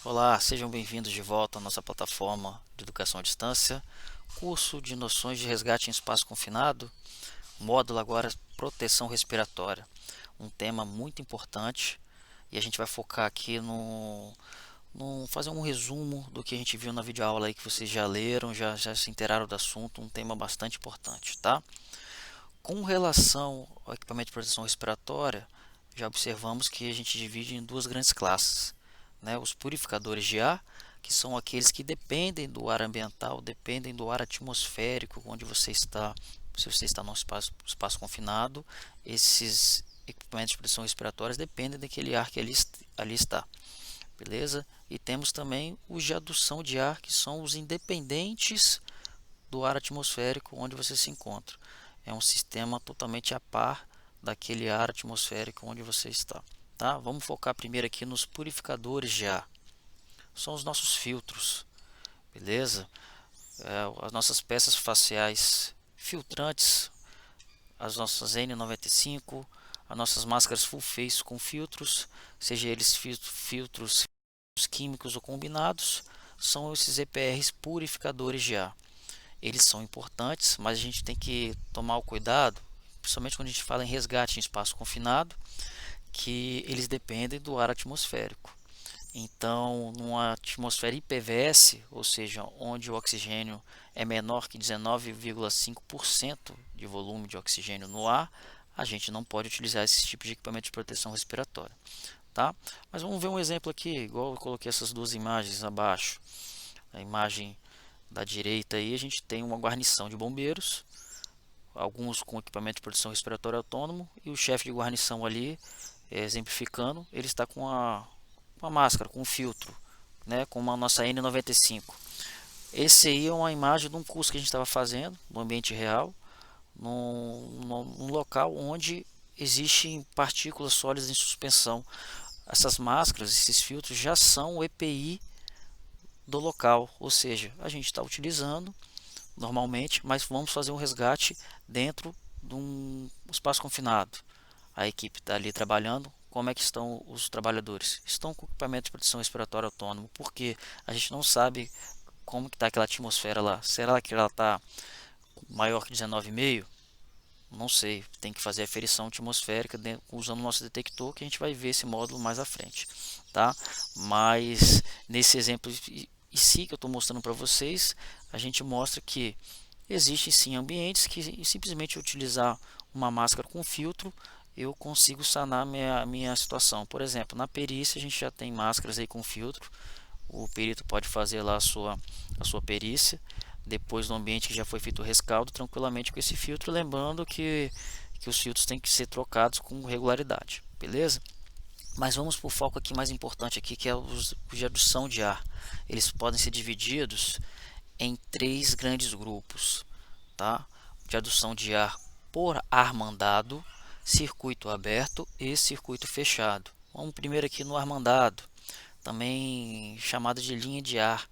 Olá, sejam bem-vindos de volta à nossa plataforma de educação à distância, curso de noções de resgate em espaço confinado, módulo agora proteção respiratória, um tema muito importante e a gente vai focar aqui no fazer um resumo do que a gente viu na videoaula aí que vocês já leram, já se inteiraram do assunto, um tema bastante importante, tá? Com relação ao equipamento de proteção respiratória, já observamos que a gente divide em duas grandes classes, né? Os purificadores de ar, que são aqueles que dependem do ar ambiental, dependem do ar atmosférico onde você está. Se você está num espaço confinado, esses equipamentos de proteção respiratória dependem daquele ar que ali está, beleza? E temos também os de adução de ar, que são os independentes do ar atmosférico onde você se encontra. É um sistema totalmente a par daquele ar atmosférico onde você está. Tá? Vamos focar primeiro aqui nos purificadores de ar. São os nossos filtros, beleza? As nossas peças faciais filtrantes, as nossas N95, as nossas máscaras full face com filtros, seja eles filtros químicos ou combinados, são esses EPRs purificadores de ar. Eles são importantes, mas a gente tem que tomar o cuidado, principalmente quando a gente fala em resgate em espaço confinado, que eles dependem do ar atmosférico. Então, numa atmosfera IPVS, ou seja, onde o oxigênio é menor que 19,5% de volume de oxigênio no ar, a gente não pode utilizar esse tipo de equipamento de proteção respiratória, tá? Mas vamos ver um exemplo aqui, igual eu coloquei essas duas imagens abaixo. A imagem da direita aí a gente tem uma guarnição de bombeiros, alguns com equipamento de proteção respiratória autônomo, e o chefe de guarnição ali, exemplificando, ele está com a máscara, com um filtro, né, com uma nossa N95. Esse aí é uma imagem de um curso que a gente estava fazendo, no ambiente real, num local onde existem partículas sólidas em suspensão. Essas máscaras, esses filtros já são o EPI do local, ou seja, a gente está utilizando normalmente, mas vamos fazer um resgate dentro de um espaço confinado. A equipe está ali trabalhando. Como é que estão os trabalhadores? Estão com equipamento de proteção respiratória autônomo, porque a gente não sabe como que está aquela atmosfera lá. Será que ela está maior que 19,5? Não sei, tem que fazer a aferição atmosférica usando o nosso detector, que a gente vai ver esse módulo mais à frente, tá? Mas nesse exemplo em si que eu estou mostrando para vocês, a gente mostra que existem sim ambientes que simplesmente utilizar uma máscara com filtro eu consigo sanar minha situação. Por exemplo, na perícia a gente já tem máscaras aí com filtro. O perito pode fazer lá a sua perícia depois do ambiente que já foi feito o rescaldo tranquilamente com esse filtro, lembrando que os filtros têm que ser trocados com regularidade, beleza? Mas vamos para o foco aqui mais importante aqui, que é os de adução de ar. Eles podem ser divididos em três grandes grupos, tá? De adução de ar por ar mandado, circuito aberto e circuito fechado. Vamos primeiro aqui no ar mandado, também chamado de linha de ar.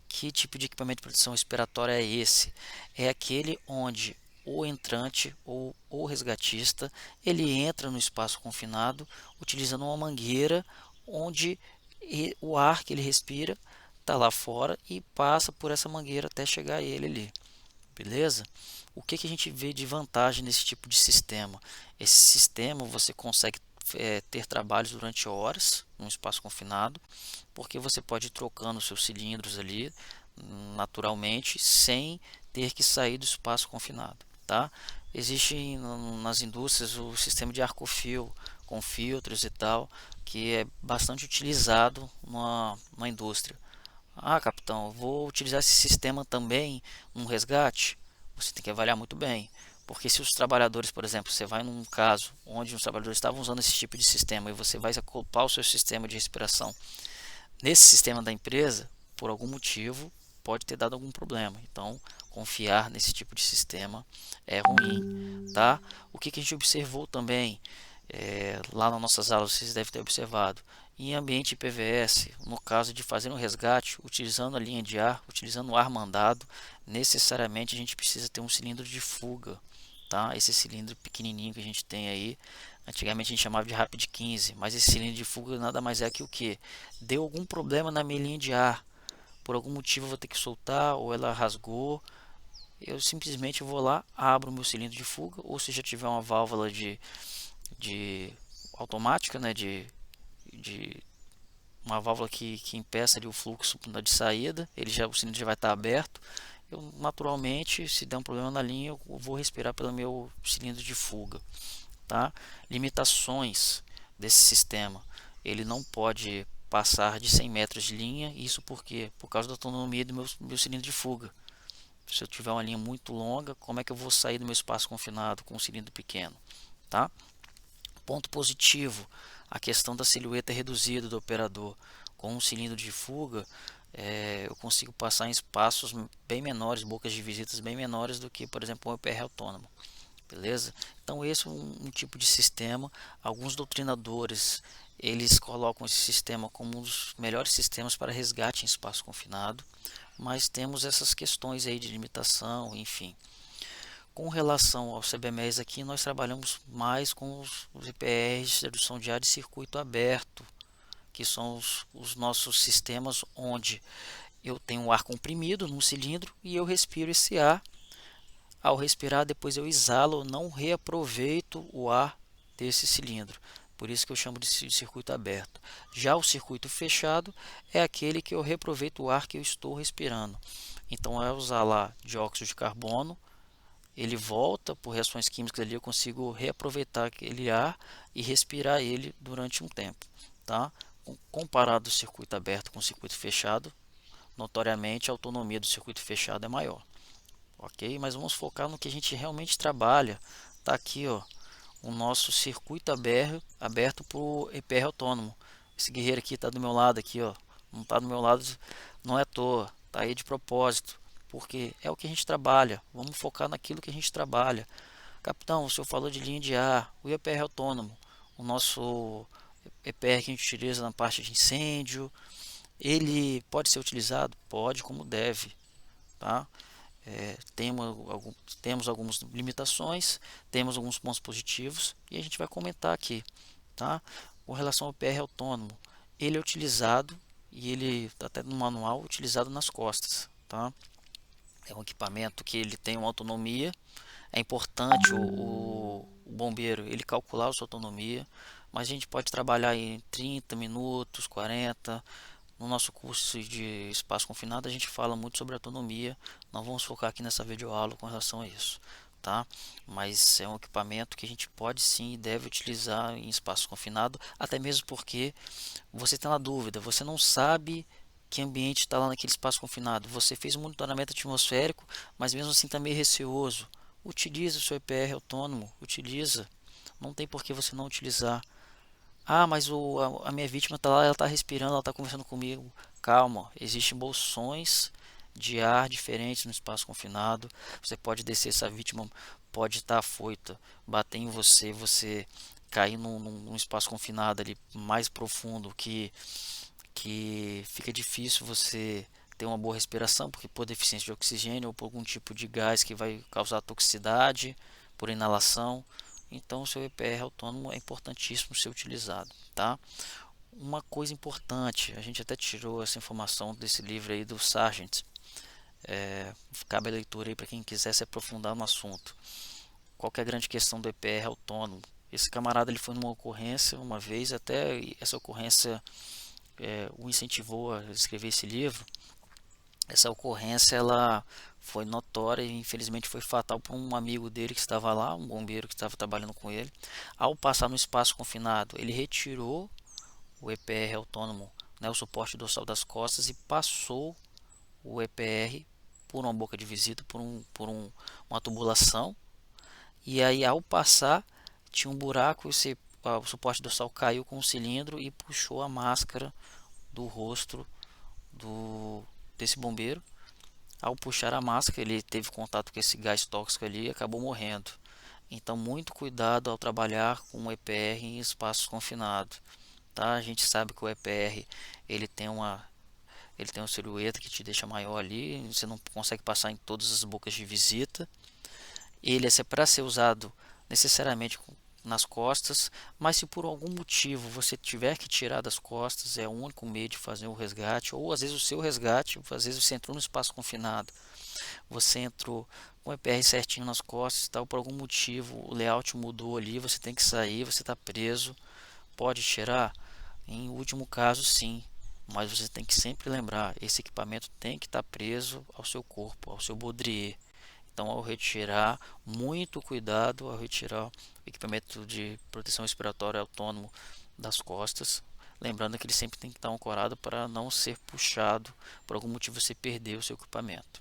Que tipo de equipamento de proteção respiratória é esse? É aquele onde o entrante ou o resgatista ele entra no espaço confinado utilizando uma mangueira onde o ar que ele respira está lá fora e passa por essa mangueira até chegar a ele ali, beleza? O que a gente vê de vantagem nesse tipo de sistema? Esse sistema você consegue ter trabalhos durante horas num espaço confinado, porque você pode ir trocando os seus cilindros ali naturalmente sem ter que sair do espaço confinado, tá? Existe nas indústrias o sistema de arco-fio com filtros e tal, que é bastante utilizado na indústria. Ah, capitão, vou utilizar esse sistema também no resgate. Você tem que avaliar muito bem, porque se os trabalhadores, por exemplo, você vai num caso onde os trabalhadores estavam usando esse tipo de sistema e você vai acoplar o seu sistema de respiração nesse sistema da empresa, por algum motivo, pode ter dado algum problema. Então, confiar nesse tipo de sistema é ruim, tá? O que a gente observou também lá nas nossas aulas, vocês devem ter observado, em ambiente PVS, no caso de fazer um resgate, utilizando a linha de ar, utilizando o ar mandado, necessariamente a gente precisa ter um cilindro de fuga, tá? Esse cilindro pequenininho que a gente tem aí Antigamente a gente chamava de Rapid 15, mas esse cilindro de fuga nada mais é que o que? Deu algum problema na minha linha de ar, por algum motivo eu vou ter que soltar, ou ela rasgou, eu simplesmente vou lá, abro o meu cilindro de fuga, ou se já tiver uma válvula de automática, né, de uma válvula que impeça ali o fluxo de saída, o cilindro já vai estar aberto. Eu naturalmente, se der um problema na linha, eu vou respirar pelo meu cilindro de fuga, tá? Limitações desse sistema: ele não pode passar de 100 metros de linha. Isso porque por causa da autonomia do meu cilindro de fuga. Se eu tiver uma linha muito longa, como é que eu vou sair do meu espaço confinado com um cilindro pequeno, tá? Ponto positivo: a questão da silhueta reduzida do operador. Com um cilindro de fuga, eu consigo passar em espaços bem menores, bocas de visitas bem menores do que, por exemplo, um EPR autônomo. Beleza? Então esse é um tipo de sistema. Alguns doutrinadores eles colocam esse sistema como um dos melhores sistemas para resgate em espaço confinado, mas temos essas questões aí de limitação, enfim. Com relação ao CBMES aqui, nós trabalhamos mais com os IPRs de redução de ar de circuito aberto, que são os nossos sistemas onde eu tenho um ar comprimido num cilindro e eu respiro esse ar. Ao respirar, depois eu exalo, não reaproveito o ar desse cilindro. Por isso que eu chamo de circuito aberto. Já o circuito fechado é aquele que eu reaproveito o ar que eu estou respirando. Então, ao usar lá dióxido de carbono, ele volta por reações químicas ali, eu consigo reaproveitar aquele ar e respirar ele durante um tempo, tá? Comparado o circuito aberto com o circuito fechado, notoriamente a autonomia do circuito fechado é maior. Ok? Mas vamos focar no que a gente realmente trabalha. Tá aqui, ó, o nosso circuito aberto para o EPR autônomo. Esse guerreiro aqui está do meu lado aqui, ó. Não está do meu lado, não é à toa. Tá aí de propósito, porque é o que a gente trabalha. Vamos focar naquilo que a gente trabalha. Capitão, o senhor falou de linha de ar, o EPR autônomo, o nosso EPR que a gente utiliza na parte de incêndio, ele pode ser utilizado? Pode, como deve, tá? Temos algumas limitações, temos alguns pontos positivos e a gente vai comentar aqui, tá? Com relação ao PR autônomo, ele é utilizado e ele está até no manual utilizado nas costas, tá? É um equipamento que ele tem uma autonomia. É importante o bombeiro ele calcular a sua autonomia, mas a gente pode trabalhar em 30 minutos, 40. No nosso curso de espaço confinado a gente fala muito sobre autonomia, não vamos focar aqui nessa videoaula com relação a isso, tá? Mas é um equipamento que a gente pode sim e deve utilizar em espaço confinado, até mesmo porque você está na dúvida, você não sabe que ambiente está lá naquele espaço confinado, você fez um monitoramento atmosférico, mas mesmo assim está meio receoso. Utilize o seu EPR autônomo, utiliza, não tem por que você não utilizar. Ah, mas a minha vítima está lá, ela está respirando, ela está conversando comigo. Calma, existem bolsões de ar diferentes no espaço confinado. Você pode descer, essa vítima pode estar afoita, bater em você, você cair num espaço confinado ali mais profundo que fica difícil você ter uma boa respiração, porque por deficiência de oxigênio ou por algum tipo de gás que vai causar toxicidade por inalação. Então o seu EPR autônomo é importantíssimo ser utilizado, tá? Uma coisa importante, a gente até tirou essa informação desse livro aí do Sargent, cabe a leitura aí para quem quiser se aprofundar no assunto. Qual que é a grande questão do EPR autônomo? Esse camarada ele foi numa ocorrência uma vez, até essa ocorrência o incentivou a escrever esse livro. Essa ocorrência ela foi notória e infelizmente foi fatal para um amigo dele que estava lá, um bombeiro que estava trabalhando com ele. Ao passar no espaço confinado, ele retirou o EPR autônomo, né, o suporte dorsal das costas, e passou o EPR por uma boca de visita, uma tubulação. E aí ao passar tinha um buraco, o suporte dorsal caiu com o cilindro e puxou a máscara do rosto desse bombeiro. Ao puxar a máscara, ele teve contato com esse gás tóxico ali e acabou morrendo. Então, muito cuidado ao trabalhar com o EPR em espaços confinados. Tá? A gente sabe que o EPR ele tem uma silhueta que te deixa maior ali, você não consegue passar em todas as bocas de visita. Ele é para ser usado necessariamente nas costas, mas se por algum motivo você tiver que tirar das costas, é o único meio de fazer o resgate, ou às vezes o seu resgate, às vezes você entrou no espaço confinado, você entrou com o EPR certinho nas costas, tal, por algum motivo o layout mudou ali, você tem que sair, você está preso, pode tirar? Em último caso, sim, mas você tem que sempre lembrar, esse equipamento tem que estar preso ao seu corpo, ao seu baudrier. Então, ao retirar, muito cuidado ao retirar o equipamento de proteção respiratória autônomo das costas. Lembrando que ele sempre tem que estar ancorado para não ser puxado, por algum motivo você perder o seu equipamento.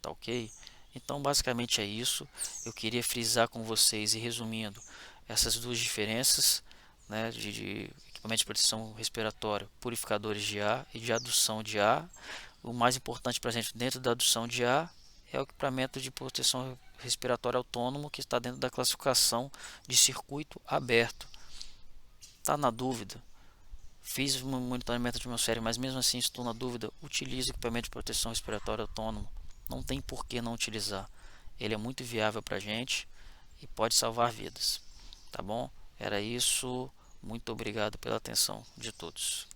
Tá ok? Então, basicamente é isso. Eu queria frisar com vocês e resumindo essas duas diferenças, né, de equipamento de proteção respiratória, purificadores de ar e de adução de ar. O mais importante para a gente dentro da adução de ar é o equipamento de proteção respiratória autônomo que está dentro da classificação de circuito aberto. Está na dúvida? Fiz um monitoramento atmosférico, mas mesmo assim estou na dúvida, utilize o equipamento de proteção respiratória autônomo. Não tem por que não utilizar. Ele é muito viável para a gente e pode salvar vidas. Tá bom? Era isso. Muito obrigado pela atenção de todos.